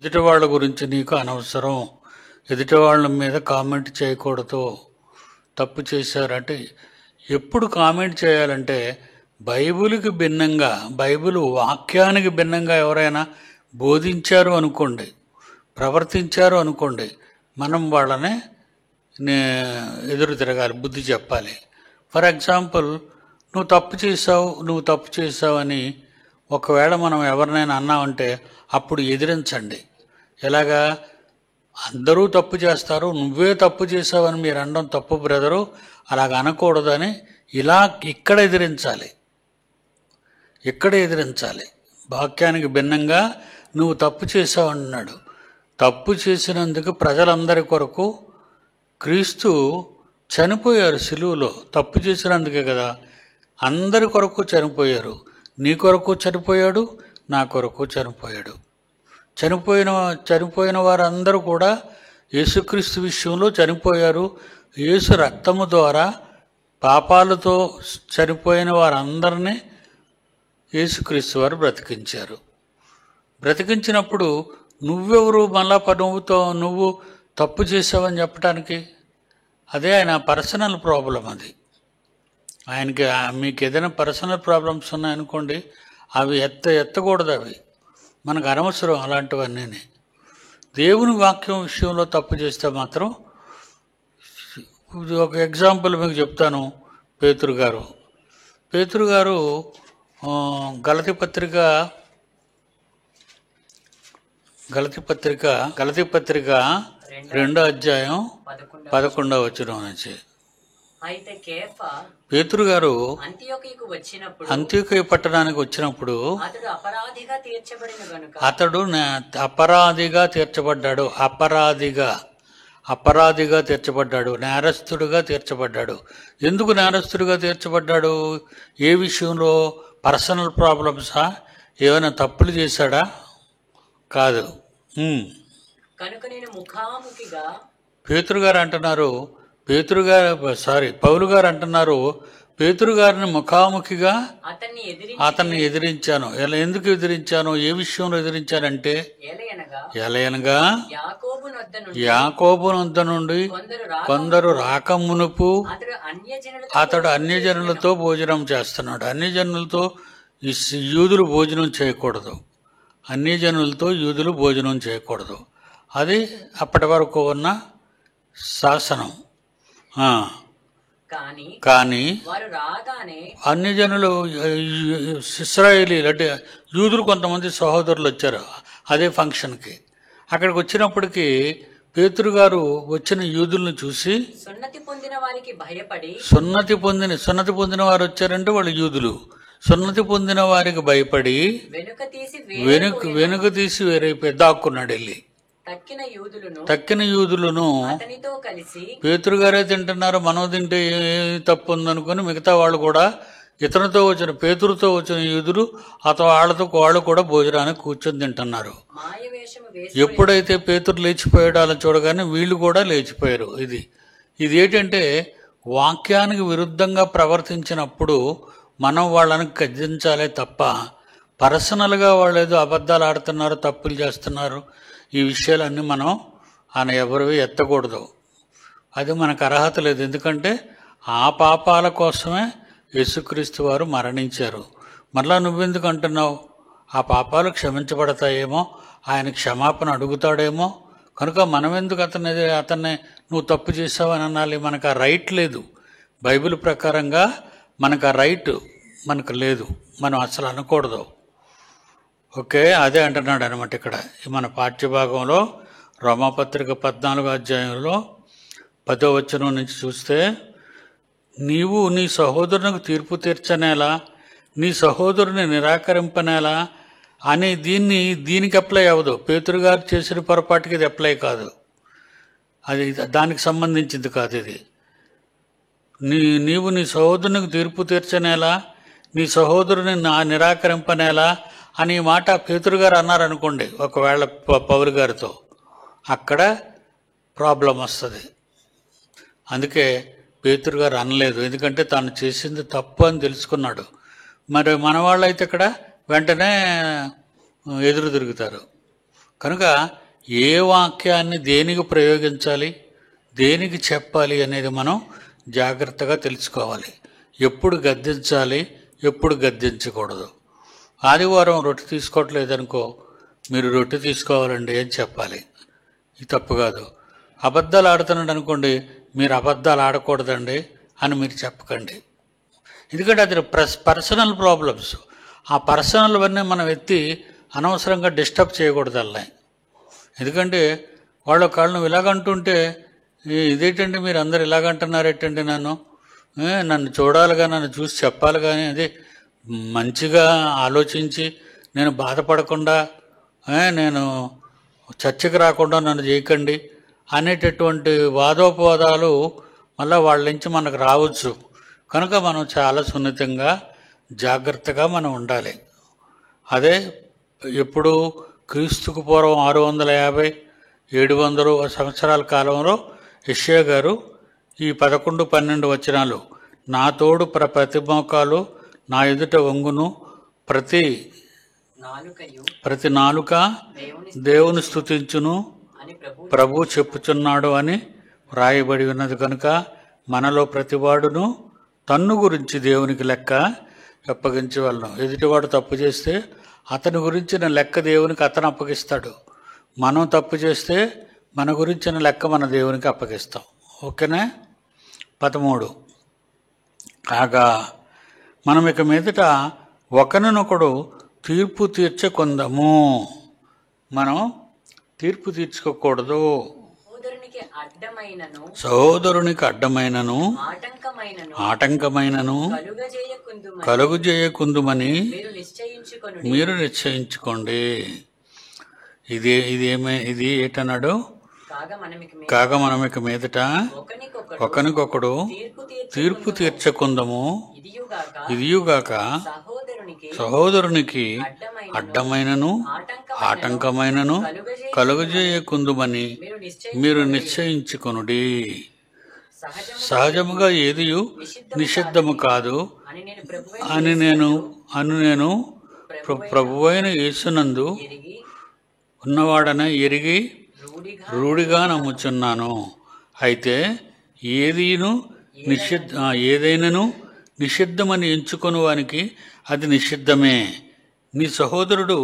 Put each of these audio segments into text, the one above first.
ఎదుటి వాళ్ళ గురించి నీకు అనవసరం, ఎదుటి వాళ్ళ మీద కామెంట్ చేయకూడదు. తప్పు చేశారంటే ఎప్పుడు కామెంట్ చేయాలంటే బైబిల్కి భిన్నంగా, బైబిల్ వాక్యానికి భిన్నంగా ఎవరైనా బోధించారు అనుకోండి, ప్రవర్తించారు అనుకోండి, మనం వాళ్ళని ఎదురు తిరగాలి, బుద్ధి చెప్పాలి. ఫర్ ఎగ్జాంపుల్, నువ్వు తప్పు చేసావు అని ఒకవేళ మనం ఎవరినైనా అన్నామంటే అప్పుడు ఎదిరించండి. ఎలాగా? అందరూ తప్పు చేస్తారు, నువ్వే తప్పు చేసావని మీరు అనడం తప్పు బ్రదరు, అలాగ అనకూడదని ఇక్కడ ఎదిరించాలి. వాక్యానికి భిన్నంగా నువ్వు తప్పు చేసావు అన్నాడు. తప్పు చేసినందుకు ప్రజలందరి కొరకు క్రీస్తు చనిపోయారు సిలువలో. తప్పు చేసినందుకే కదా, అందరి కొరకు చనిపోయారు. నీ కొరకు చనిపోయాడు, నా కొరకు చనిపోయాడు. చనిపోయిన వారందరూ కూడా యేసుక్రీస్తు విషయంలో చనిపోయారు. యేసు రక్తము ద్వారా పాపాలతో చనిపోయిన వారందరినీ యేసుక్రీస్తు వారు బ్రతికించారు. బ్రతికించినప్పుడు నువ్వెవరు మళ్ళా నువ్వు తప్పు చేసావని చెప్పడానికి? అదే ఆయన పర్సనల్ ప్రాబ్లం. అది ఆయనకి. మీకు ఏదైనా పర్సనల్ ప్రాబ్లమ్స్ ఉన్నాయనుకోండి, అవి ఎత్తకూడదు. అవి మనకు అనవసరం అలాంటివన్నీ. దేవుని వాక్యం విషయంలో తప్పు చేస్తే మాత్రం, ఒక ఎగ్జాంపుల్ మీకు చెప్తాను. పేతురు గారు గలతీ పత్రిక 2వ అధ్యాయం 11వ వచనం నుంచి, అయితే కేఫా పేతురు గారు అంత్యోకయ పట్టణానికి వచ్చినప్పుడు అతడు అపరాధిగా తీర్చబడ్డాడు. అపరాధిగా తీర్చబడ్డాడు, నేరస్తుడుగా తీర్చబడ్డాడు. ఎందుకు నేరస్తుడిగా తీర్చబడ్డాడు? ఏ విషయంలో? పర్సనల్ ప్రాబ్లమ్సా? ఏమైనా తప్పులు చేశాడా? కాదు. పౌలు గారు అంటున్నారు, పేతురు గారిని ముఖాముఖిగా అతన్ని ఎదిరించాను. ఎందుకు ఎదిరించాను? ఏ విషయంలో ఎదిరించానంటే, ఎలయనగా యాకోబు నొద్ద నుండి కొందరు రాకమునుపు అతడు అన్యజనులతో భోజనం చేస్తున్నాడు. అన్యజనులతో యూదులు భోజనం చేయకూడదు. భోజనం చేయకూడదు. అది అప్పటి వరకు ఉన్న శాసనం. కానీ అన్యజనులు, ఇశ్రాయేలీలు అంటే యూదులు కొంతమంది సహోదరులు వచ్చారు అదే ఫంక్షన్కి. అక్కడికి వచ్చినప్పటికీ పేతురు గారు వచ్చిన యూదులను చూసి, సున్నతి పొందిన వారు వచ్చారంటే వాళ్ళు యూదులు, సున్నతి పొందిన వారికి భయపడి వెనుక తీసి వేరైపోయి దాక్కున్నాడు. వెళ్ళి తక్కిన యూదులను పేతురు గారే తింటున్నారు, మనం తింటే ఏ తప్పు ఉందనుకుని మిగతా వాళ్ళు కూడా, పేతురుతో వచ్చిన యూదులు వాళ్ళు కూడా భోజనానికి కూర్చొని తింటున్నారు. ఎప్పుడైతే పేతురు లేచిపోయాడో అలా చూడగానే వీళ్ళు కూడా లేచిపోయారు. ఇది ఏంటంటే, వాక్యానికి విరుద్ధంగా ప్రవర్తించినప్పుడు మనం వాళ్ళని గద్దించాలే తప్ప, పర్సనల్గా వాళ్ళు ఏదో అబద్ధాలు ఆడుతున్నారు, తప్పులు చేస్తున్నారు, ఈ విషయాలన్నీ మనం ఎవరివి ఎత్తకూడదు. అది మనకు అర్హత లేదు. ఎందుకంటే ఆ పాపాల కోసమే యేసుక్రీస్తు వారు మరణించారు. మరలా నువ్వెందుకు అంటున్నావు? ఆ పాపాలు క్షమించబడతాయేమో, ఆయన క్షమాపణ అడుగుతాడేమో, కనుక మనం ఎందుకు అతన్ని నువ్వు తప్పు చేసావని అనాలి? మనకు ఆ రైట్ లేదు. బైబిల్ ప్రకారంగా మనకు ఆ రైట్ లేదు. మనం అసలు అనకూడదు. ఓకే, అదే అంటున్నాడు అనమాట ఇక్కడ మన పాఠ్యభాగంలో. రోమాపత్రిక 14వ అధ్యాయంలో 10వ వచనం నుంచి చూస్తే, నీవు నీ సహోదరునికి తీర్పు తీర్చనేలా, నీ సహోదరుని నిరాకరింపనేలా అని దీనికి అప్లై అవ్వదు. పేతురు గారు చేసిన పొరపాటుకి ఇది అప్లై కాదు. అది దానికి సంబంధించింది కాదు. ఇది నీవు నీ సహోదరునికి తీర్పు తీర్చనేలా, నీ సహోదరుని నిరాకరింపనేలా అని మాట పేతురు గారు అన్నారనుకోండి, ఒకవేళ పౌలు గారితో, అక్కడ ప్రాబ్లం వస్తుంది. అందుకే పేతురు గారు అనలేదు, ఎందుకంటే తాను చేసింది తప్పు అని తెలుసుకున్నాడు. మరి మన వాళ్ళు అయితే ఇక్కడ వెంటనే ఎదురు తిరుగుతారు. కనుక ఏ వాక్యాన్ని దేనికి ప్రయోగించాలి, దేనికి చెప్పాలి అనేది మనం జాగ్రత్తగా తెలుసుకోవాలి. ఎప్పుడు గద్దించాలి, ఎప్పుడు గద్దించకూడదు. ఆదివారం రొట్టె తీసుకోవట్లేదనుకో, మీరు రొట్టె తీసుకోవాలండి అని చెప్పాలి. ఇది తప్పు కాదు. అబద్ధాలు ఆడుతున్నాడు అనుకోండి, మీరు అబద్ధాలు ఆడకూడదండి అని మీరు చెప్పకండి. ఎందుకంటే అది పర్సనల్ ప్రాబ్లమ్స్. ఆ పర్సనల్ వన్నీ మనం ఎత్తి అనవసరంగా డిస్టర్బ్ చేయకూడదు అలా. ఎందుకంటే వాళ్ళ కాళ్ళు ఇలాగంటుంటే, ఇదేంటండి మీరు అందరు ఇలాగంటున్నారేటండి, నన్ను చూడాలిగా, నన్ను చూసి చెప్పాలి. కానీ అదే మంచిగా ఆలోచించి నేను బాధపడకుండా, నేను చర్చకు రాకుండా నన్ను చేయకండి అనేటటువంటి వాదోపవాదాలు మళ్ళీ వాళ్ళ నుంచి మనకు రావచ్చు. కనుక మనం చాలా సున్నితంగా జాగ్రత్తగా మనం ఉండాలి. అదే ఎప్పుడు క్రీస్తుకు పూర్వం 650, 700 సంవత్సరాల కాలంలో యెషయా గారు ఈ 11, 12 వచనాలు, నా తోడు ప్రతి మోకాలు నా ఎదుట వంగును, ప్రతి నాలుక దేవుని స్తుతించును ప్రభు చెప్పుచున్నాడు అని వ్రాయబడి ఉన్నది. కనుక మనలో ప్రతివాడును తన్ను గురించి దేవునికి లెక్క అప్పగించవలను. ఎదుటివాడు తప్పు చేస్తే అతని గురించిన లెక్క దేవునికి అతను అప్పగిస్తాడు. మనం తప్పు చేస్తే మన గురించిన లెక్క మన దేవునికి అప్పగిస్తాం. ఓకేనా? 13 కాగా మనం ఇక మీదట ఒకరినొకడు తీర్పు తీర్చకుందాము. మనం తీర్పు తీర్చుకోకూడదు. సహోదరునికి అడ్డమైనను ఆటంకమైనను కలుగు చేయకుందుమని మీరు నిశ్చయించుకోండి. ఇది ఏటన్నాడు? కాగా మనం ఇక మీదట ఒకరికొకడు తీర్పు తీర్చకుందము, ఇదియుగాక సహోదరునికి అడ్డమైనను ఆటంకమైనను కలుగజేయకుందుమని మీరు నిశ్చయించుకొనుడి. సహజముగా ఏదియు నిషిద్ధము కాదు అని నేను ప్రభువైన యేసునందు ఉన్నవాడన ఎరిగి రూఢిగా నమ్ముచున్నాను. అయితే ఏదైనను నిషిద్ధమని ఎంచుకొని వానికి అది నిషిద్ధమే. నీ సహోదరుడు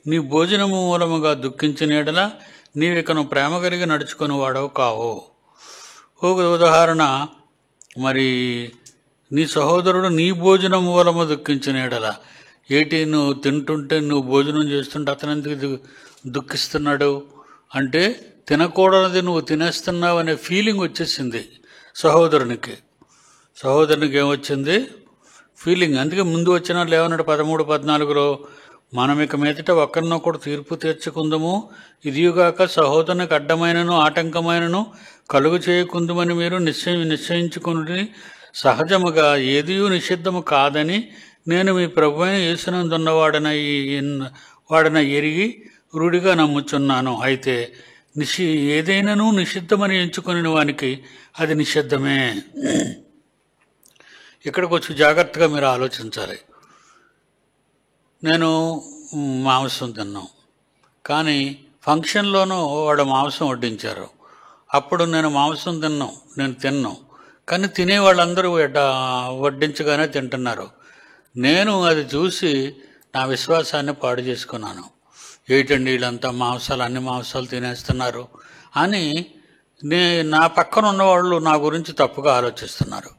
నీ భోజనము మూలముగా దుఃఖించిన యెడల నీవికను ప్రేమ కలిగి నడుచుకొని వాడవు కావు. ఒక ఉదాహరణ, మరి నీ సహోదరుడు నీ భోజనం మూలము దుఃఖించిన యెడల, ఏటి నువ్వు తింటుంటే, నువ్వు భోజనం చేస్తుంటే అతను ఎందుకు దుఃఖిస్తున్నాడు అంటే, తినకూడనిది నువ్వు తినేస్తున్నావు అనే ఫీలింగ్ వచ్చేసింది సహోదరునికి. ఏమొచ్చింది? ఫీలింగ్. అందుకే ముందు వచ్చిన లేవనాడు 13, 14లో మనం ఇక మీదట ఒకరినొకడు తీర్పు తీర్చుకుందాము, ఇదియుగాక సహోదరునికి అడ్డమైనను ఆటంకమైనను కలుగు చేయకుందుమని మీరు నిశ్చయించుకుని, సహజముగా ఏదియూ నిషిద్ధము కాదని నేను మీ ప్రభువైన యేసునందున్నవాడన ఎరిగి రూఢిగా నమ్ముచున్నాను. అయితే ఏదైనాను నిషిద్ధమని ఎంచుకుని వానికి అది నిషిద్ధమే. ఇక్కడికి వచ్చి జాగ్రత్తగా మీరు ఆలోచించాలి. నేను మాంసం తిన్నాం, కానీ ఫంక్షన్లోనూ వాడు మాంసం వడ్డించారు. అప్పుడు నేను మాంసం తిన్నాం, కానీ తినే వాళ్ళందరూ వడ్డించగానే తింటున్నారు. నేను అది చూసి నా విశ్వాసాన్ని పాడు చేసుకున్నాను. ఏంటండి వీళ్ళంతా అన్ని మాంసాలు తినేస్తున్నారు అని నా పక్కన ఉన్నవాళ్ళు నా గురించి తప్పుగా ఆలోచిస్తున్నారు.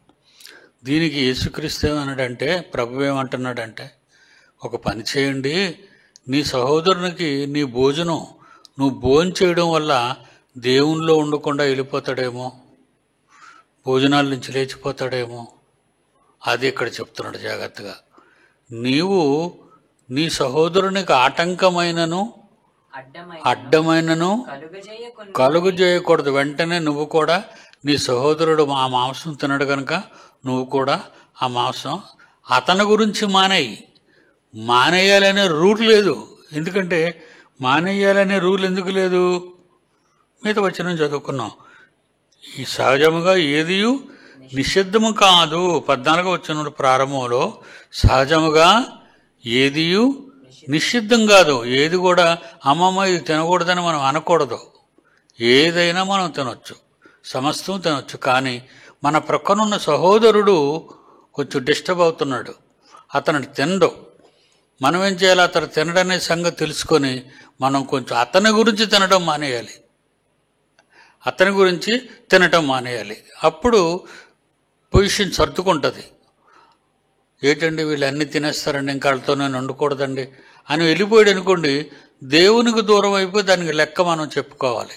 దీనికి యేసుక్రీస్తు ఏమన్నాడంటే, ప్రభు ఏమంటున్నాడంటే, ఒక పని చేయండి, నీ సహోదరునికి నీ భోజనం నువ్వు భోజనం చేయడం వల్ల దేవునిలో ఉండకుండా వెళ్ళిపోతాడేమో, భోజనాల నుంచి లేచిపోతాడేమో. అది ఇక్కడ చెప్తున్నాడు జాగ్రత్తగా. నీవు నీ సహోదరునికి ఆటంకమైనను అడ్డమైనను కలుగు చేయకూడదు. వెంటనే నువ్వు కూడా, నీ సహోదరుడు ఆ మాంసం తినడు కనుక నువ్వు కూడా ఆ మాంసం అతని గురించి మానేయాలనే రూల్ లేదు. ఎందుకంటే మానేయాలనే రూల్ ఎందుకు లేదు? మిగతా వచనం చదువుకున్నాం. ఈ సహజముగా ఏదియు నిషిద్ధము కాదు. 14వ వచనం ప్రారంభంలో సహజముగా ఏదియు నిషిద్ధం కాదు. ఏది కూడా అమ్మమ్మ ఇది తినకూడదని మనం అనకూడదు. ఏదైనా మనం తినొచ్చు, సమస్తం తినొచ్చు. కానీ మన ప్రక్కనున్న సహోదరుడు కొంచెం డిస్టర్బ్ అవుతున్నాడు, అతను తినడు. మనం ఏం చేయాలి? అతను తినడనే సంగతి తెలుసుకొని మనం కొంచెం అతని గురించి తినడం మానేయాలి. అతని గురించి తినటం మానేయాలి. అప్పుడు పొజిషన్ సర్దుకుంటుంది. ఏంటండి వీళ్ళు అన్నీ తినేస్తారండి, ఇంకా వాళ్ళతో నేను వండకూడదండి అని వెళ్ళిపోయాడు అనుకోండి, దేవునికి దూరం అయిపోయి దానికి లెక్క మనం చెప్పుకోవాలి.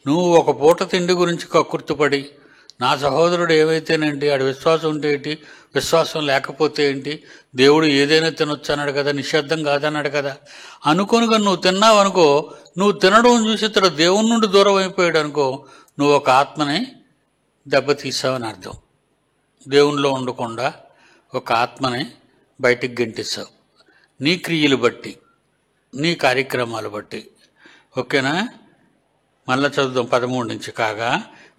నువ్వు ఒక పూట తిండి గురించి కక్కుర్తిపడి, నా సహోదరుడు ఏమైతేనేంటి, ఆడి విశ్వాసం ఉంటే ఏంటి, విశ్వాసం లేకపోతే ఏంటి, దేవుడు ఏదైనా తినొచ్చు అన్నాడు కదా, నిషేధం కాదన్నాడు కదా అనుకోని కానీ నువ్వు తిన్నావు అనుకో, నువ్వు తినడం చూసి ఇతడు దేవుని నుండి దూరం అయిపోయాడు అనుకో, నువ్వు ఒక ఆత్మని దెబ్బతీసావని అర్థం. దేవునిలో ఉండకుండా ఒక ఆత్మని బయటికి గెంటిస్తావు, నీ క్రియలు బట్టి, నీ కార్యక్రమాలు బట్టి. ఓకేనా? మళ్ళా చదువుదాం 13 నుంచి. కాగా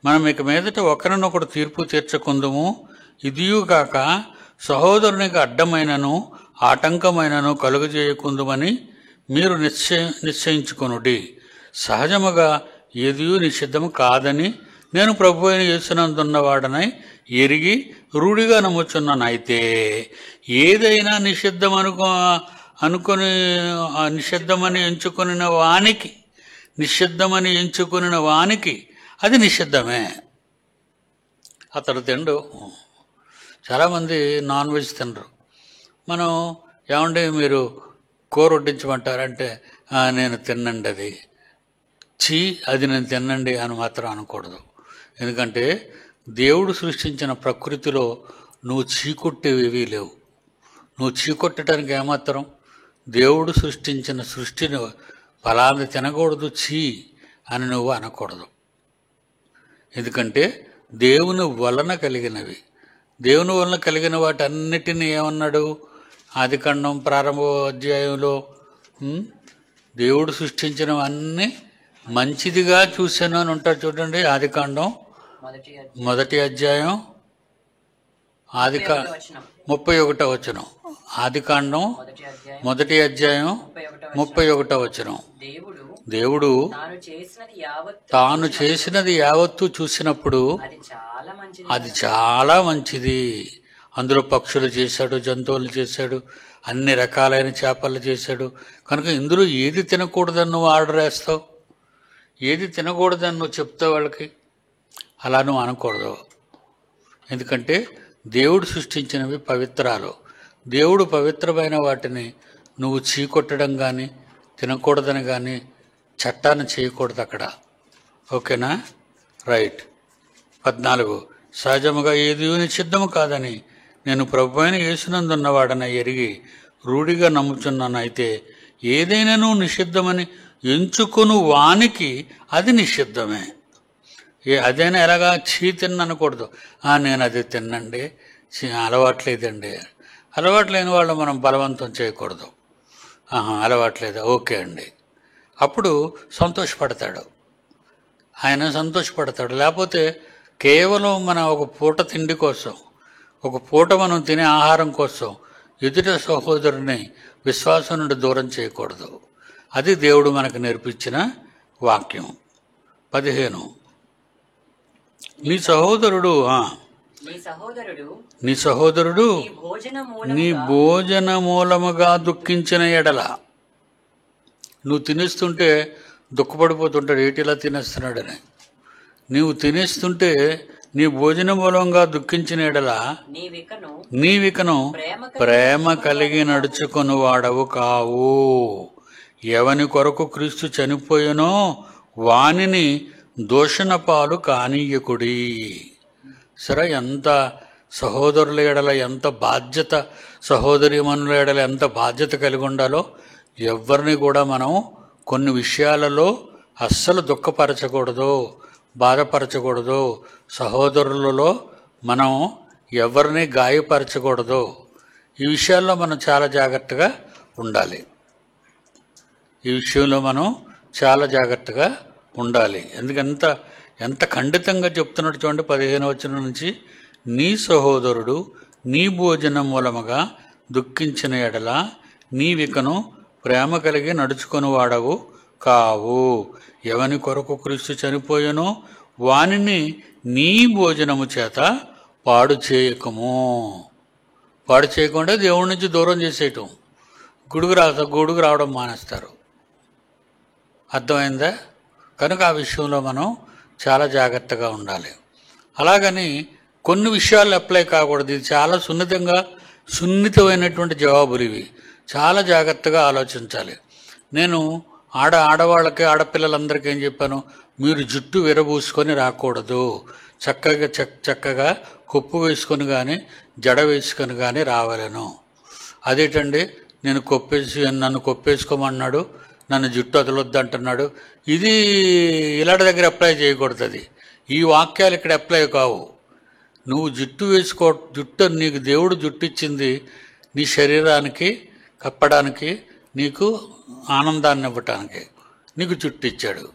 మనం ఇక మీదట ఒకరినొకడు తీర్పు తీర్చకుందుము, ఇదియు కాక సహోదరునికి అడ్డమైనను ఆటంకమైనను కలుగజేయకుందుమని మీరు నిశ్చయించుకొనుడి. సహజముగా ఏదియూ నిషిద్ధము కాదని నేను ప్రభు అయిన యేసునందున్నవాడనై ఎరిగి రూఢిగా నమ్ముచున్నాను. అయితే ఏదైనా నిషిద్ధమని ఎంచుకొనిన వానికి అది నిషిద్ధమే. అతడు తిండు. చాలామంది నాన్ వెజ్ తినరు. మనం ఏమంటే మీరు కూర వడ్డించమంటారంటే నేను తిన్నండి, అది నేను తిన్నండి అని మాత్రం అనకూడదు. ఎందుకంటే దేవుడు సృష్టించిన ప్రకృతిలో నువ్వు చీకొట్టేవి లేవు. నువ్వు చీకొట్టడానికి ఏమాత్రం, దేవుడు సృష్టించిన సృష్టిని ఫలాన్ని తినకూడదు చీ అని నువ్వు అనకూడదు. ఎందుకంటే దేవుని వలన కలిగినవి, దేవుని వలన కలిగిన వాటన్నిటినీ ఏమన్నాడు? ఆదికాండం ప్రారంభ అధ్యాయంలో దేవుడు సృష్టించినవన్నీ మంచిదిగా చూశాను అని ఉంటారు చూడండి. ఆదికాండం 1వ అధ్యాయం 31వ వచనం. ఆదికాండం 1వ అధ్యాయం 31వ వచనం. దేవుడు తాను చేసినది యావత్తు చూసినప్పుడు అది చాలా మంచిది. అందులో పక్షులు చేశాడు, జంతువులు చేశాడు, అన్ని రకాలైన చేపలు చేశాడు. కనుక ఇందులో ఏది తినకూడదని నువ్వు ఆర్డర్ వేస్తావు, ఏది తినకూడదని నువ్వు చెప్తావు వాళ్ళకి, అలా నువ్వు అనకూడదు. ఎందుకంటే దేవుడు సృష్టించినవి పవిత్రాలు. దేవుడు పవిత్రమైన వాటిని నువ్వు చీకొట్టడం కానీ తినకూడదని కానీ చట్టాన్ని చేయకూడదు అక్కడ. ఓకేనా? రైట్. 14. సహజముగా ఏది నిషిద్ధము కాదని నేను ప్రభు అయిన యేసునందున్నవాడని ఎరిగి రూఢిగా నమ్ముచున్నాను. అయితే ఏదైనాను నిషిద్ధమని ఎంచుకొను వానికి అది నిషిద్ధమే. అదైనా ఎలాగా చీ తిన్ననకూడదు. నేను అది తిన్నండి, అలవాట్లేదండి. అలవాట్లేని వాళ్ళు మనం బలవంతం చేయకూడదు. అలవాట్లేదా, ఓకే అండి. అప్పుడు సంతోషపడతాడు, ఆయన సంతోషపడతాడు. లేకపోతే కేవలం మన ఒక పూట తిండి కోసం, ఒక పూట మనం తినే ఆహారం కోసం ఎదుట సహోదరుని విశ్వాసం నుండి దూరం చేయకూడదు. అది దేవుడు మనకు నేర్పించిన వాక్యం. 15. నీ సహోదరుడు నీ భోజన మూలముగా దుఃఖించిన ఎడల, నువ్వు తినేస్తుంటే దుఃఖపడిపోతుంటాడు, ఏటిలా తినేస్తున్నాడని. నీవు తినేస్తుంటే నీ భోజన మూలంగా దుఃఖించిన ఎడల నీవికను ప్రేమ కలిగి నడుచుకుని వాడవు కావు. ఎవని కొరకు క్రీస్తు చనిపోయినో వానిని దూషణ పాలు కానీయకుడి. సరే, ఎంత సహోదరుల ఎడల ఎంత బాధ్యత, సహోదరీమణుల ఎడల ఎంత బాధ్యత కలిగి ఉండాలో. ఎవరిని కూడా మనం కొన్ని విషయాలలో అస్సలు దుఃఖపరచకూడదు, బాధపరచకూడదు. సహోదరులలో మనం ఎవరిని గాయపరచకూడదు. ఈ విషయాల్లో మనం చాలా జాగ్రత్తగా ఉండాలి. ఈ విషయంలో మనం చాలా జాగ్రత్తగా ఉండాలి. ఎందుకంత ఎంత ఖండితంగా చెప్తున్నాడు చూడండి 15వ వచనం నుంచి. నీ సహోదరుడు నీ భోజనం మూలముగా దుఃఖించిన ఎడల నీవికను ప్రేమ కలిగి నడుచుకొని వాడవు కావు. ఎవని కొరకు క్రీస్తు చనిపోయెనో వానిని నీ భోజనము చేత పాడు చేయకము. పాడు చేయకుండా దేవుడి నుంచి దూరం చేసేయటం. గుడుగు రావడం మానేస్తారు. అర్థమైందా? కనుక ఆ విషయంలో మనం చాలా జాగ్రత్తగా ఉండాలి. అలాగని కొన్ని విషయాలు అప్లై కాకూడదు. ఇది చాలా సున్నితమైనటువంటి జవాబులు ఇవి. చాలా జాగ్రత్తగా ఆలోచించాలి. నేను ఆడవాళ్ళకి ఆడపిల్లలందరికీ ఏం చెప్పాను, మీరు జుట్టు విరబూసుకొని రాకూడదు. చక్కగా కొప్పు వేసుకొని కానీ జడ వేసుకొని కానీ రావాలను. అదేంటండి, నన్ను కొప్పేసుకోమన్నాడు, నన్ను జుట్టు వదలొద్దు అంటున్నాడు. ఇది ఇలాంటి దగ్గర అప్లై చేయకూడదు. ఈ వాక్యాలు ఇక్కడ అప్లై కావు. నువ్వు జుట్టు నీకు దేవుడు జుట్టు ఇచ్చింది నీ శరీరానికి కప్పడానికి, నీకు ఆనందాన్ని ఇవ్వటానికి నీకు జుట్టు ఇచ్చాడు.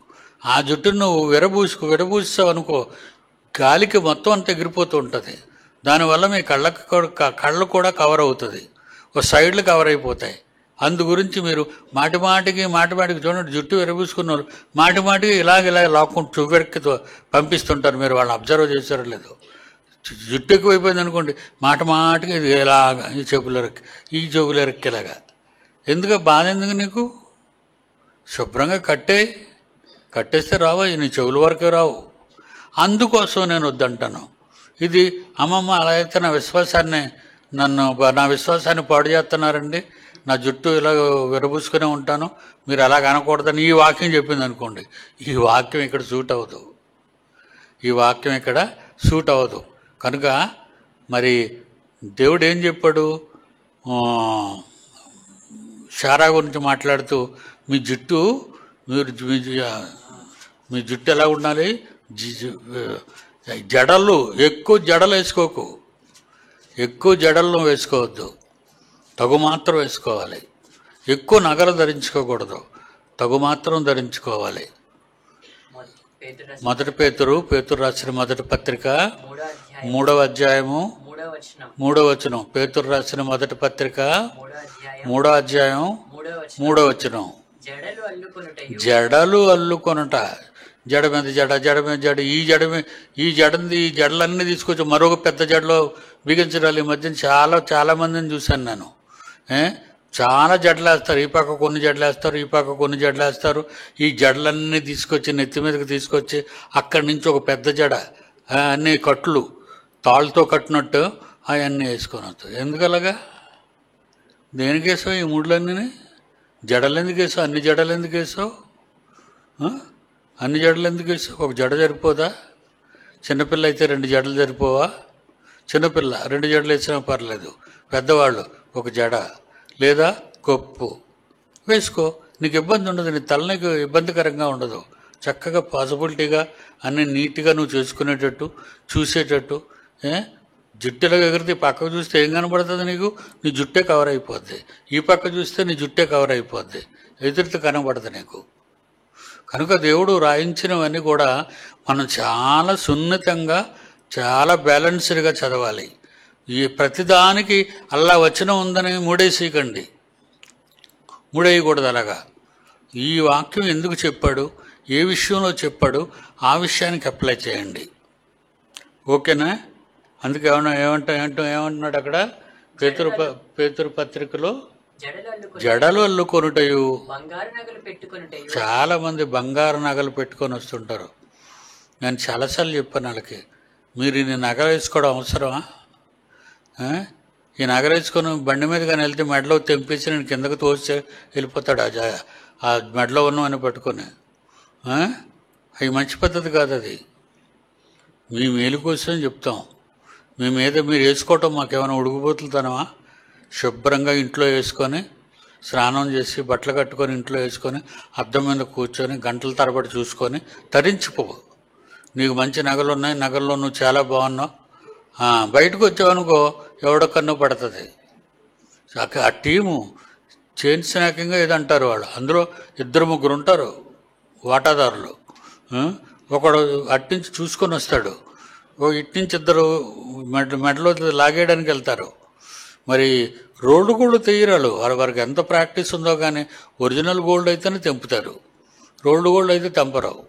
ఆ జుట్టును నువ్వు విరబూసావు అనుకో, గాలికి మొత్తం అంతా ఎగిరిపోతూ ఉంటుంది. దానివల్ల మీ కళ్ళు కూడా కవర్ అవుతుంది, ఒక సైడ్లు కవర్ అయిపోతాయి. అందు గురించి మీరు మాటిమాటికి చూడండి, జుట్టు విరబూసుకున్నారు మాటిమాటికి ఇలాగ లాక్కుంటూ చూపెరికి పంపిస్తుంటారు. మీరు వాళ్ళని అబ్జర్వ్ చేశారో లేదు. జుట్టు ఎక్కువైపోయింది అనుకోండి, మాటికి ఇది ఇలాగా ఈ చెవులెరక్కేలాగా. ఎందుకు బాధ? ఎందుకు నీకు? శుభ్రంగా కట్టేస్తే రావు, నీ చెవుల వరకే రావు. అందుకోసం నేను వద్దంటాను. ఇది అమ్మమ్మ అలా అయితే నా విశ్వాసాన్ని పాడు చేస్తున్నారండి, నా జుట్టు ఇలా విరబూసుకునే ఉంటాను, మీరు అలాగ అనకూడదని ఈ వాక్యం చెప్పింది అనుకోండి, ఈ వాక్యం ఇక్కడ సూట్ అవ్వదు. కనుక మరి దేవుడు ఏం చెప్పాడు? శారా గురించి మాట్లాడుతూ మీ జుట్టు ఎలా ఉండాలి? జడలు ఎక్కువ జడలు వేసుకోకు, ఎక్కువ జడలను వేసుకోవద్దు, తగు మాత్రం వేసుకోవాలి. ఎక్కువ నగలు ధరించుకోకూడదు, తగు మాత్రం ధరించుకోవాలి. పేతురు రాసిన మొదటి పత్రిక 3వ అధ్యాయము 3వ వచనం. పేతురు రాసిన మొదటి పత్రిక 3వ అధ్యాయం 3వ వచనం. జడలు అల్లుకొనుట, జడ మీద జడ, ఈ జడలన్నీ తీసుకొచ్చి మరొక పెద్ద జడలో బిగించడాలు. ఈ మధ్యన చాలా మందిని చూశాను నేను. చాలా జడలు వేస్తారు, ఈ పక్క కొన్ని జడలు వేస్తారు, ఈ పక్క కొన్ని జడలు వేస్తారు. ఈ జడలన్నీ తీసుకొచ్చి నెత్తి మీదకి తీసుకొచ్చి అక్కడి నుంచి ఒక పెద్ద జడ, అన్ని కట్లు తాళ్ళతో కట్టినట్టు అవన్నీ వేసుకొని వస్తాయి. ఎందుకలాగా? దేనికేసావు ఈ ముళ్ళన్నీ? జడలు ఎందుకు వేసావు? అన్ని జడలు ఎందుకు వేసావు? అన్ని జడలు ఎందుకు వేసావు? ఒక జడ సరిపోదా? చిన్నపిల్ల అయితే 2 జడలు సరిపోవా? చిన్నపిల్ల 2 జడలు వేసినా పర్లేదు. పెద్దవాళ్ళు ఒక జడ లేదా కొప్పు వేసుకో, నీకు ఇబ్బంది ఉండదు. నీ తల నీకు ఇబ్బందికరంగా ఉండదు. చక్కగా పాసిబిలిటీగా అన్ని నీట్గా నువ్వు చేసుకునేటట్టు, చూసేటట్టు. జుట్టులో ఎగిరితే పక్కకు చూస్తే ఏం కనబడుతుంది నీకు? నీ జుట్టే కవర్ అయిపోద్ది. ఈ పక్క చూస్తే నీ జుట్టే కవర్ అయిపోద్ది, ఎదురుతో కనబడదు నీకు. కనుక దేవుడు రాయించినవన్నీ కూడా మనం చాలా సున్నితంగా, చాలా బ్యాలెన్స్డ్గా చదవాలి. ఈ ప్రతిదానికి అల్లా వచనం ఉందని మూడేయకూడదు. అలాగా ఈ వాక్యం ఎందుకు చెప్పాడు, ఏ విషయంలో చెప్పాడు, ఆ విషయానికి అప్లై చేయండి. ఓకేనా? అందుకే ఏమంటున్నాడు అక్కడ? పేతురు పత్రికలో జడలు అల్లుకొనుటయు. చాలా మంది బంగారు నగలు పెట్టుకొని వస్తుంటారు. నేను చాలాసార్లు చెప్పాను వాళ్ళకి, మీరు ఈ నగలు వేసుకోవడం అవసరమా? ఈ నగలు వేసుకొని బండి మీద కానీ వెళ్తే మెడలో తెంపేసి నేను కిందకు తోసి వెళ్ళిపోతాడు ఆ మెడలో ఉన్నవని పట్టుకొని. అవి మంచి పద్ధతి కాదు. అది మీ మేలు కోసం చెప్తాం. మీరు వేసుకోవటం మాకేమైనా ఉడుకుపోతుందనమా? శుభ్రంగా ఇంట్లో వేసుకొని, స్నానం చేసి, బట్టలు కట్టుకొని ఇంట్లో వేసుకొని, అద్దం మీద కూర్చొని గంటల తరబడి చూసుకొని తరించిపో. నీకు మంచి నగలు ఉన్నాయి, నగల్లో నువ్వు చాలా బాగున్నావు. బయటకు వచ్చావనుకో ఎవడో కన్ను పడుతుంది. ఆ టీము చైన్ స్నాకింగ్ ఏదంటారు వాళ్ళు. అందులో 2-3 ఉంటారు వాటాదారులు. ఒకడు అట్నుంచి చూసుకొని వస్తాడు, ఇట్నుంచి 2 మెడలో లాగేయడానికి వెళ్తారు. మరి రోడ్డు గోల్డ్ తీయరాలు వారికి ఎంత ప్రాక్టీస్ ఉందో కానీ ఒరిజినల్ గోల్డ్ అయితేనే తెంపుతారు, రోడ్డు గోల్డ్ అయితే తెంపరావు.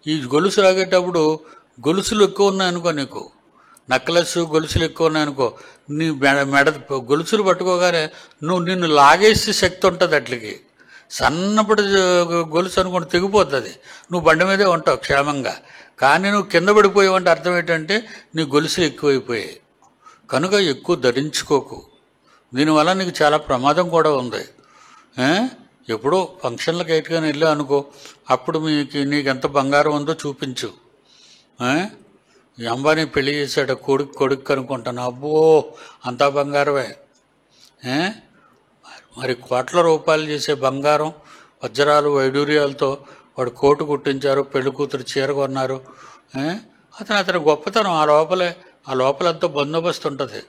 ఈ గొలుసు లాగేటప్పుడు గొలుసులు ఎక్కువ ఉన్నాయనుకో, నీకు నెక్లెస్ గొలుసులు ఎక్కువ ఉన్నాయనుకో, నీ మెడ గొలుసులు పట్టుకోగానే నిన్ను లాగేసే శక్తి ఉంటుంది. అట్లకి సన్నపడి గొలుసు అనుకోండి తెగిపోతుంది, నువ్వు బండి మీదే ఉంటావు క్షేమంగా. కానీ నువ్వు కింద పడిపోయావంటే అర్థం ఏంటంటే నీ గొలుసులు ఎక్కువైపోయాయి. కనుక ఎక్కువ ధరించుకోకు, దీనివల్ల నీకు చాలా ప్రమాదం కూడా ఉంది. ఎప్పుడో ఫంక్షన్లకు ఎటుకొని వెళ్ళా అనుకో, అప్పుడు నీకు ఎంత బంగారం ఉందో చూపించు. ఈ అంబానీ పెళ్లి చేశాడు కొడుకు అనుకుంటాను, అబ్బో అంతా బంగారమే. మరి కోట్ల రూపాయలు చేసే బంగారం వజ్రాలు వైడూర్యాలతో వాడు కోటు కుట్టించారు, పెళ్లి కూతురు చీర కొన్నారు. అతని గొప్పతనం ఆ లోపలంతా బందోబస్తు ఉంటుంది.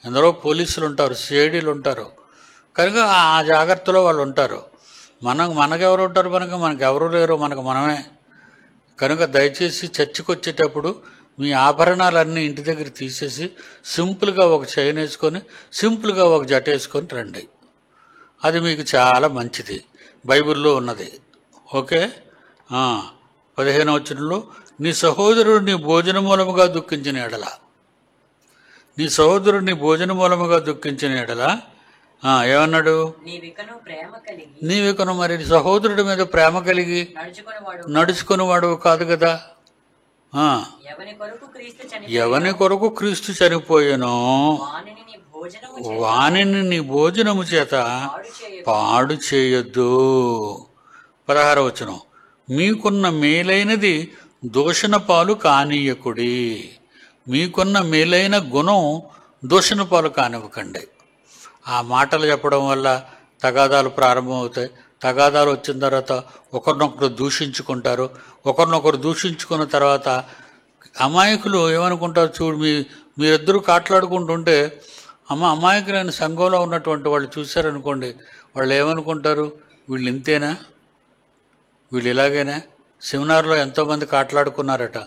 ఎందరో పోలీసులు ఉంటారు, సిఐడీలు ఉంటారు. కనుక ఆ జాగ్రత్తలో వాళ్ళు ఉంటారు. మనకెవరు ఉంటారు? మనకెవరు లేరు, మనమే. కనుక దయచేసి చర్చికి వచ్చేటప్పుడు మీ ఆభరణాలన్నీ ఇంటి దగ్గర తీసేసి సింపుల్గా ఒక చైన్ వేసుకొని సింపుల్గా ఒక జట వేసుకొని రండి. అది మీకు చాలా మంచిది, బైబిల్లో ఉన్నది. ఓకే. 15వ వచనంలో నీ సహోదరుడిని భోజన మూలముగా దుఃఖించిన ఎడల, నీ సహోదరుడిని భోజన మూలముగా దుఃఖించిన ఎడల ఏమన్నాడు? నీవికను మరి సహోదరుడి మీద ప్రేమ కలిగి నడుచుకునేవాడు కాదు కదా. ఎవని కొరకు క్రీస్తు చనిపోయానో వానిని నీ భోజనము చేత పాడు చేయొద్దు. 16వ వచనం మీకున్న మేలైనది దూషణ పాలు కానీయకుడి. మీకున్న మేలైన గుణం దూషణ పాలు కానివ్వకండి. ఆ మాటలు చెప్పడం వల్ల తగాదాలు ప్రారంభమవుతాయి. తగాదాలు వచ్చిన తర్వాత ఒకరినొకరు దూషించుకుంటారు. ఒకరినొకరు దూషించుకున్న తర్వాత అమాయకులు ఏమనుకుంటారు? చూడు, మీరిద్దరూ కాట్లాడుకుంటుంటే అమాయకులైన సంఘంలో ఉన్నటువంటి వాళ్ళు చూశారనుకోండి, వాళ్ళు ఏమనుకుంటారు? వీళ్ళు ఇంతేనా, వీళ్ళు ఇలాగేనా? సెమినార్లో ఎంతోమంది కాట్లాడుకున్నారట.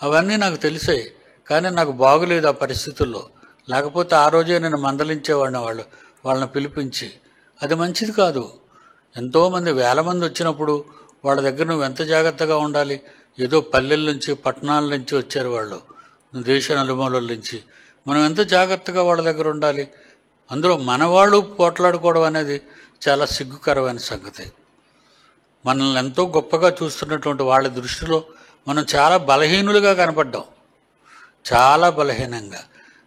అవన్నీ నాకు తెలిసాయి, కానీ నాకు బాగులేదు ఆ పరిస్థితుల్లో. లేకపోతే ఆ రోజే నేను మందలించేవాడిని వాళ్ళని పిలిపించి. అది మంచిది కాదు. ఎంతోమంది 1000 మంది వచ్చినప్పుడు వాళ్ళ దగ్గర నువ్వు ఎంత జాగ్రత్తగా ఉండాలి. ఏదో పల్లెల నుంచి పట్టణాల నుంచి వచ్చారు వాళ్ళు, దేశ నలుమూలల నుంచి. మనం ఎంత జాగ్రత్తగా వాళ్ళ దగ్గర ఉండాలి. అందులో మనవాళ్ళు పోట్లాడుకోవడం అనేది చాలా సిగ్గుకరమైన సంగతి. మనల్ని ఎంతో గొప్పగా చూస్తున్నటువంటి వాళ్ళ దృష్టిలో మనం చాలా బలహీనులుగా కనపడ్డాం. చాలా బలహీనంగా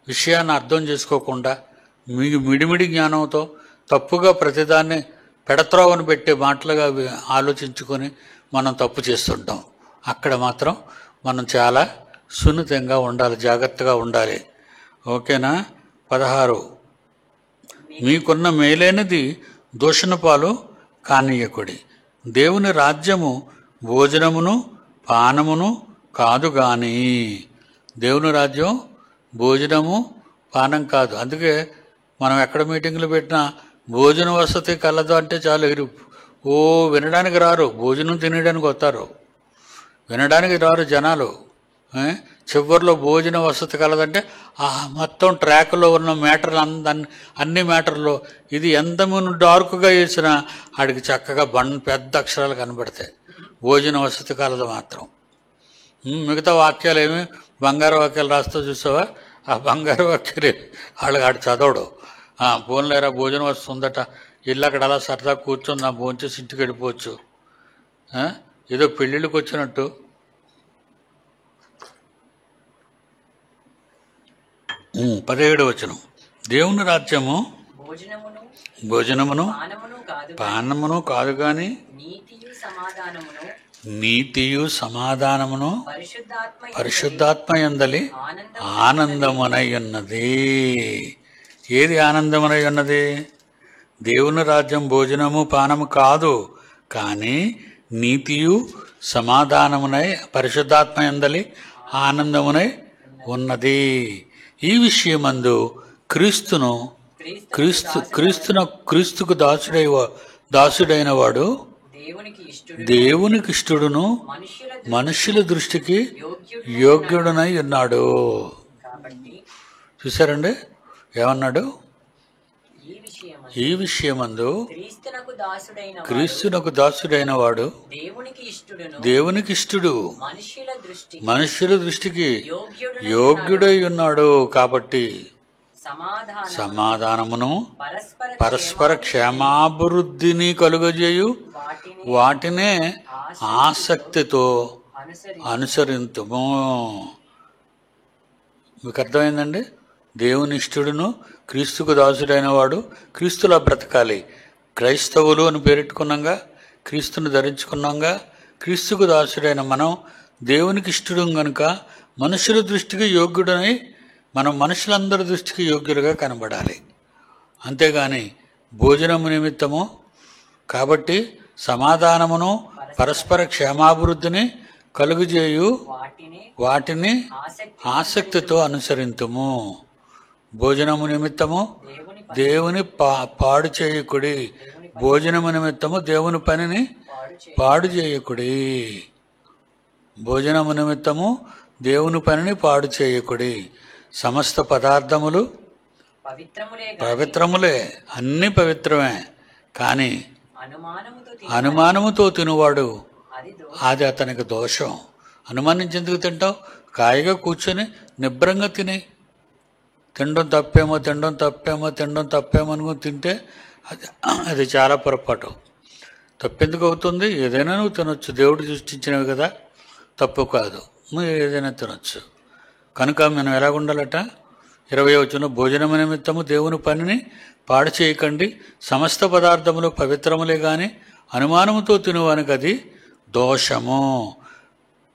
విషయాన్ని అర్థం చేసుకోకుండా మిడిమిడి జ్ఞానంతో తప్పుగా ప్రతిదాన్ని పెడత్రోవను పెట్టే మాటలుగా ఆలోచించుకొని మనం తప్పు చేస్తుంటాం. అక్కడ మాత్రం మనం చాలా సున్నితంగా ఉండాలి, జాగ్రత్తగా ఉండాలి. ఓకేనా? 16 మీకున్న మేలైనది దూషణ పాలు కానీయకుడి. దేవుని రాజ్యము భోజనమును పానమును కాదు గాని. దేవుని రాజ్యం భోజనము పానం కాదు. అందుకే మనం ఎక్కడ మీటింగులు పెట్టినా భోజన వసతి కలదు అంటే చాలు ఎగిరి వినడానికి రారు, భోజనం తినడానికి వస్తారు. వినడానికి రారు జనాలు. చివరిలో భోజన వసతి కలదంటే మొత్తం ట్రాక్లో ఉన్న మ్యాటర్లు అన్ని మ్యాటర్లో ఇది ఎంత డార్క్గా వేసినా ఆడికి చక్కగా పెద్ద అక్షరాలు కనబడతాయి. భోజన వసతి కలదు మాత్రం. మిగతా వాక్యాలు ఏమి బంగారు వాక్యాలు రాస్తూ చూసావా? ఆ బంగారు వాక్యాలు ఆడు చదవడు. పోన్లేరా భోజనం వస్తుందట, ఇల్లు అక్కడ అలా సరదా కూర్చొని భోంచేసి ఇంటికి వెళ్ళిపోవచ్చు. ఏదో పెళ్ళిళ్ళకి వచ్చినట్టు. పదిహేడు వచనం దేవుని రాజ్యము భోజనమును పానమును కాదు గాని నీతియు సమాధానమును పరిశుద్ధాత్మ యందలి ఆనందమునై ఉన్నది. ఏది ఆనందమునై ఉన్నది? దేవుని రాజ్యం భోజనము పానము కాదు, కానీ నీతియు సమాధానమునై పరిశుద్ధాత్మ యందలి ఆనందమునై ఉన్నది. ఈ విషయమందు క్రీస్తుకు దాసుడైన వాడు దేవునికి ఇష్టడును మనుష్యుల దృష్టికి యోగ్యుడునై ఉన్నాడు. చూసారండి ఏమన్నాడు? ఈ విషయమందు క్రీస్తునకు దాసుడైన వాడు దేవునికి ఇష్టడు, మనుష్యుల దృష్టికి యోగ్యుడై ఉన్నాడు. కాబట్టి సమాధానమును పరస్పర క్షేమాభివృద్ధిని కలుగజేయు వాటినే ఆసక్తితో అనుసరింతుము. మీకు అర్థమైందండి? దేవుని ఇష్టడును, క్రీస్తుకు దాసుడైన వాడు క్రీస్తులా బ్రతకాలి. క్రైస్తవులు అని పేరెట్టుకున్నాగా, క్రీస్తుని ధరించుకున్నాగా, క్రీస్తుకు దాసుడైన మనం దేవునికి ఇష్టడు గనుక మనుషుల దృష్టికి యోగ్యుడని మనం మనుషులందరి దృష్టికి యోగ్యులుగా కనబడాలి. అంతేగాని భోజనము నిమిత్తము కాబట్టి సమాధానమును పరస్పర క్షేమాభివృద్ధిని కలుగుజేయు వాటిని ఆసక్తితో అనుసరింతుము. భోజనము నిమిత్తము దేవుని పాడు చేయకుడి. భోజనము నిమిత్తము దేవుని పనిని పాడు చేయకుడి. భోజనము నిమిత్తము దేవుని పనిని పాడు చేయకుడి. సమస్త పదార్థములు పవిత్రములే, అన్ని పవిత్రమే. కానీ అనుమానముతో తినువాడు అది అతనికి దోషం. అనుమానించేందుకు తింటావు? కాయగా కూర్చొని నిబ్రంగా తినడం తప్పేమో అనుకుని తింటే అది చాలా పొరపాటు. తప్పెందుకు అవుతుంది? ఏదైనా నువ్వు తినొచ్చు, దేవుడు సృష్టించినవి కదా, తప్పు కాదు, నువ్వు ఏదైనా తినొచ్చు. కనుక మనం ఎలాగుండాలట? 20వ వచనంలో భోజనము నిమిత్తము దేవుని పనిని పాడు చేయకండి, సమస్త పదార్థములు పవిత్రములే కానీ అనుమానముతో తినువానికి అది దోషము.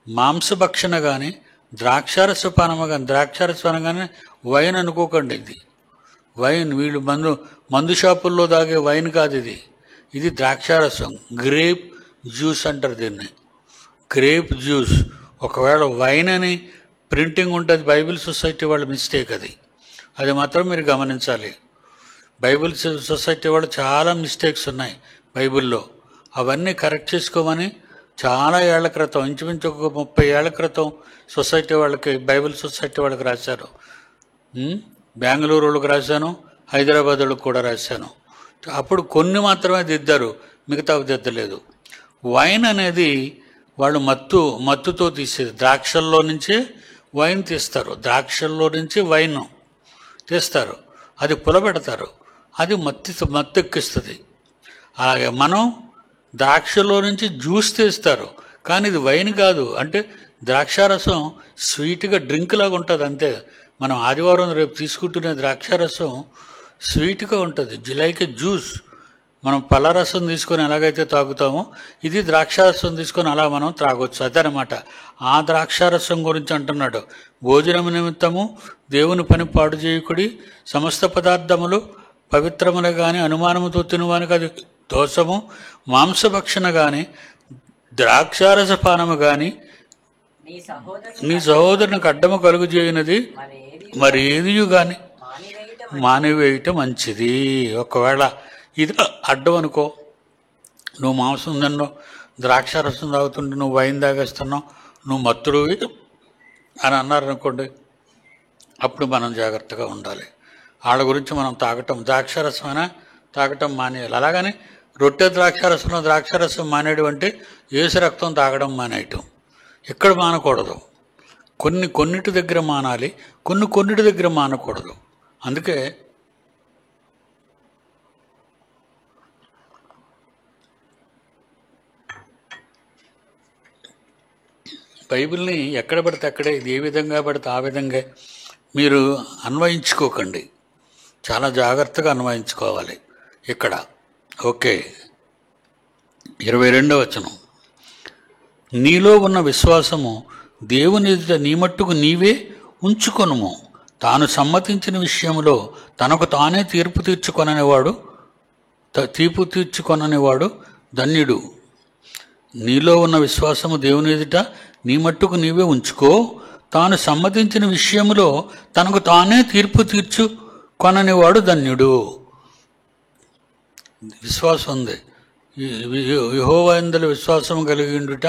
మాంసభక్షణ కానీ ద్రాక్షారసపానము కానీ, ద్రాక్షారసపానం కానీ వైన్ అనుకోకండి. ఇది వైన్, వీళ్ళు మందు షాపుల్లో తాగే వైన్ కాదు ఇది. ఇది ద్రాక్షారసం, గ్రేప్ జ్యూస్ అంటారు దీన్ని, గ్రేప్ జ్యూస్. ఒకవేళ వైన్ అని ప్రింటింగ్ ఉంటుంది, బైబిల్ సొసైటీ వాళ్ళ మిస్టేక్ అది మాత్రం మీరు గమనించాలి. బైబిల్ సొసైటీ వాళ్ళు చాలా మిస్టేక్స్ ఉన్నాయి బైబిల్లో. అవన్నీ కరెక్ట్ చేసుకోమని చాలా ఏళ్ల క్రితం, ఇంచుమించు ఒక 30 ఏళ్ల క్రితం సొసైటీ వాళ్ళకి, బైబిల్ సొసైటీ వాళ్ళకి రాశారు. బెంగళూరు వాళ్ళకి రాశాను, హైదరాబాద్ వాళ్ళకి కూడా రాశాను. అప్పుడు కొన్ని మాత్రమే దిద్దారు, మిగతావి దిద్దలేదు. వైన్ అనేది వాళ్ళు మత్తుతో తీసేది. ద్రాక్షల్లో నుంచి వైన్ తీస్తారు, ద్రాక్షల్లో నుంచి వైన్ తీస్తారు, అది పులబెడతారు, అది మత్తెక్కిస్తుంది. అలాగే మనం ద్రాక్షలో నుంచి జ్యూస్ తీస్తారు, కానీ ఇది వైన్ కాదు. అంటే ద్రాక్షారసం స్వీట్గా డ్రింక్ లాగా ఉంటుంది అంతే. మనం ఆదివారం రేపు తీసుకుంటునే ద్రాక్షారసం స్వీట్గా ఉంటుంది, లైక్ జ్యూస్. మనం పళ్ళరసం తీసుకొని ఎలాగైతే తాగుతామో ఇది ద్రాక్షారసం తీసుకొని అలా మనం త్రాగొచ్చు, అదనమాట. ఆ ద్రాక్షారసం గురించి అంటున్నాడు. భోజనము నిమిత్తము దేవుని పని పాడు చేయకుడి, సమస్త పదార్థములు పవిత్రములు కానీ అనుమానముతో తినువానికి అది దోషము. మాంసభక్షణ కానీ ద్రాక్షారస పానము కానీ నీ సహోదరునికి అడ్డము కలుగు చేయనది మరి ఏది కానీ మానివేయటం మంచిది. ఒకవేళ ఇది అడ్డం అనుకో, నువ్వు మాంసం తిన్నావు, ద్రాక్షారసం తాగుతుంటే నువ్వు వైన్ తాగేస్తున్నావు, నువ్వు మత్తుడువి అని అన్నారనుకోండి, అప్పుడు మనం జాగ్రత్తగా ఉండాలి. వాళ్ళ గురించి మనం ద్రాక్షారసమైనా తాగటం మానేయాలి. అలాగని రొట్టె ద్రాక్షారసం మానేయడం అంటే ఏసు రక్తం తాగడం మానేయటం. ఎక్కడ మానకూడదు. కొన్నిటి దగ్గర మానాలి, కొన్నిటి దగ్గర మానకూడదు. అందుకే బైబిల్ని ఎక్కడ పడితే అక్కడే, ఇది ఏ విధంగా పడితే ఆ విధంగా మీరు అన్వయించుకోకండి, చాలా జాగ్రత్తగా అన్వయించుకోవాలి. ఇక్కడ ఓకే, 22వ వచనం, నీలో ఉన్న విశ్వాసము దేవుని ఎదుట నీ మట్టుకు నీవే ఉంచుకొనుము. తాను సమ్మతించిన విషయంలో తనకు తానే తీర్పు తీర్చుకొననివాడు ధన్యుడు. నీలో ఉన్న విశ్వాసము దేవుని ఎదుట నీ మట్టుకు నీవే ఉంచుకో. తాను సమ్మతించిన విషయంలో తనకు తానే తీర్పు తీర్చుకొననివాడు ధన్యుడు. విశ్వాసం ఉంది, యెహోవా యందు విశ్వాసం కలిగి ఉండుట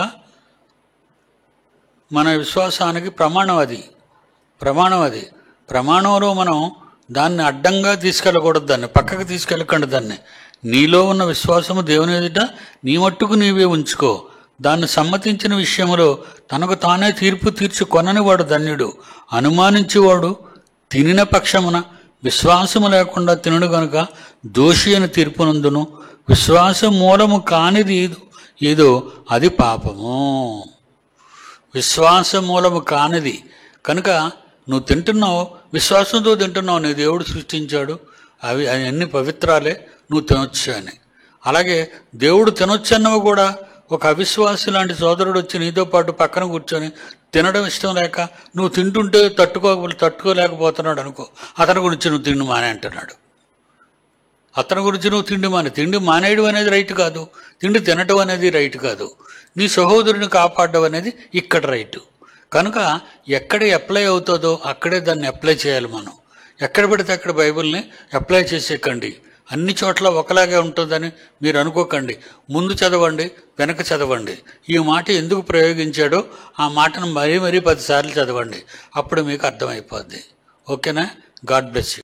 మన విశ్వాసానికి ప్రమాణం. అది ప్రమాణంలో మనం దాన్ని అడ్డంగా తీసుకెళ్ళకూడదు, దాన్ని పక్కకు తీసుకెళ్ళకండి. దాన్ని నీలో ఉన్న విశ్వాసము దేవుని ఎదుట నీ మట్టుకు నీవే ఉంచుకో. దాన్ని సమ్మతించిన విషయంలో తనకు తానే తీర్పు తీర్చి కొనని వాడు ధన్యుడు. అనుమానించేవాడు తినిన పక్షమున విశ్వాసము లేకుండా తినడు గనుక దోషి అని తీర్పునందును. విశ్వాసం మూలము కానిది ఏదో అది పాపము. విశ్వాస మూలము కానిది కనుక నువ్వు తింటున్నావు, విశ్వాసంతో తింటున్నావు. నీ దేవుడు సృష్టించాడు, అవి అన్ని పవిత్రాలే, నువ్వు తినొచ్చు అని. అలాగే దేవుడు తినొచ్చు అన్నవి కూడా ఒక అవిశ్వాసి లాంటి సోదరుడు వచ్చి నీతో పాటు పక్కన కూర్చొని తినడం ఇష్టం లేక నువ్వు తింటుంటే తట్టుకోలేకపోతున్నాడు అనుకో, అతని గురించి నువ్వు తిండి మానే అంటున్నాడు. అతని గురించి నువ్వు తిండి మానేయడం అనేది రైట్ కాదు, తిండి తినటం అనేది రైట్ కాదు. నీ సహోదరుని కాపాడడం అనేది ఇక్కడ రైటు. కనుక ఎక్కడ అప్లై అవుతుందో అక్కడే దాన్ని అప్లై చేయాలి మనం. ఎక్కడ పడితే అక్కడ బైబిల్ని అప్లై చేసేకండి. అన్ని చోట్ల ఒకలాగే ఉంటుందని మీరు అనుకోకండి. ముందు చదవండి, వెనక చదవండి. ఈ మాట ఎందుకు ప్రయోగించాడో ఆ మాటను మరీ 10 సార్లు చదవండి. అప్పుడు మీకు అర్థమైపోద్ది. ఓకేనా? God bless you.